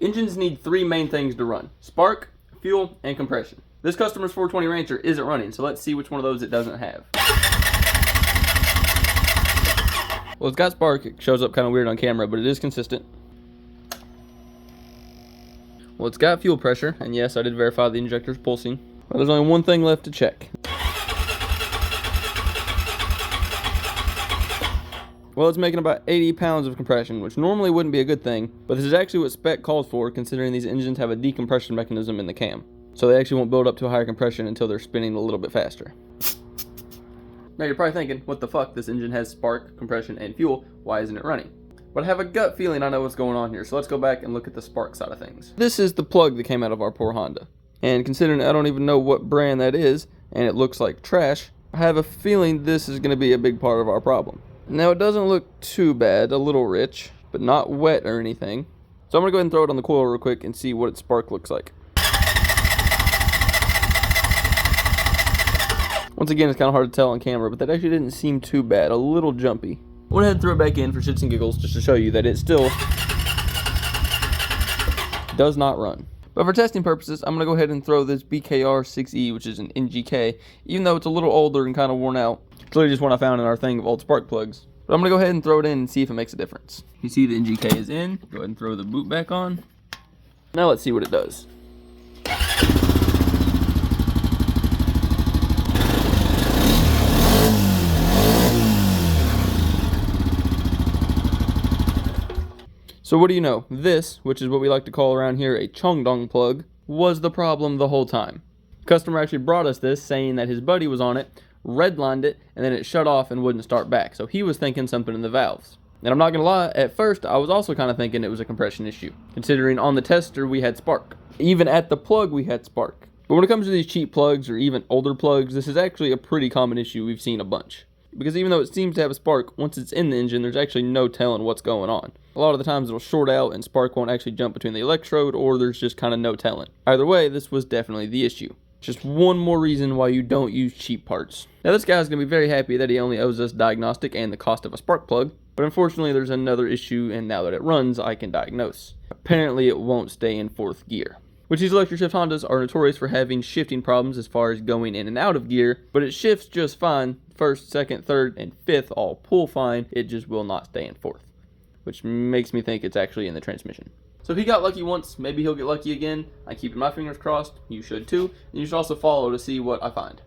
Engines need three main things to run: spark, fuel, and compression. This customer's 420 Rancher isn't running, so let's see which one of those it doesn't have. Well, it's got spark. It shows up kind of weird on camera, but it is consistent. Well, it's got fuel pressure, and yes, I did verify the injector's pulsing. But there's only one thing left to check. Well, it's making about 80 pounds of compression, which normally wouldn't be a good thing, but this is actually what spec calls for, considering these engines have a decompression mechanism in the cam. So they actually won't build up to a higher compression until they're spinning a little bit faster. Now you're probably thinking, what the fuck, this engine has spark, compression, and fuel, why isn't it running? But I have a gut feeling I know what's going on here, so let's go back and look at the spark side of things. This is the plug that came out of our poor Honda. And considering I don't even know what brand that is, and it looks like trash, I have a feeling this is going to be a big part of our problem. Now it doesn't look too bad, a little rich, but not wet or anything. So I'm going to go ahead and throw it on the coil real quick and see what its spark looks like. Once again, it's kind of hard to tell on camera, but that actually didn't seem too bad, a little jumpy. I went ahead and threw it back in for shits and giggles just to show you that it still does not run. But for testing purposes, I'm going to go ahead and throw this BKR 6E, which is an NGK, even though it's a little older and kind of worn out. It's literally just one I found in our thing of old spark plugs. But I'm going to go ahead and throw it in and see if it makes a difference. You see the NGK is in. Go ahead and throw the boot back on. Now let's see what it does. So what do you know? This, which is what we like to call around here a Chongdong plug, was the problem the whole time. The customer actually brought us this saying that his buddy was on it, redlined it, and then it shut off and wouldn't start back. So he was thinking something in the valves. And I'm not gonna lie, at first I was also kind of thinking it was a compression issue, considering on the tester we had spark. Even at the plug we had spark. But when it comes to these cheap plugs or even older plugs, this is actually a pretty common issue we've seen a bunch. Because even though it seems to have a spark, once it's in the engine, there's actually no telling what's going on. A lot of the times it'll short out and spark won't actually jump between the electrode, or there's just kind of no telling. Either way, this was definitely the issue. Just one more reason why you don't use cheap parts. Now this guy's going to be very happy that he only owes us diagnostic and the cost of a spark plug, but unfortunately there's another issue, and now that it runs, I can diagnose. Apparently it won't stay in fourth gear. Which these electric shift Hondas are notorious for having shifting problems as far as going in and out of gear, but it shifts just fine. First, second, third, and fifth all pull fine. It just will not stay in fourth, which makes me think it's actually in the transmission. So if he got lucky once, maybe he'll get lucky again. I'm keeping my fingers crossed. You should too. And you should also follow to see what I find.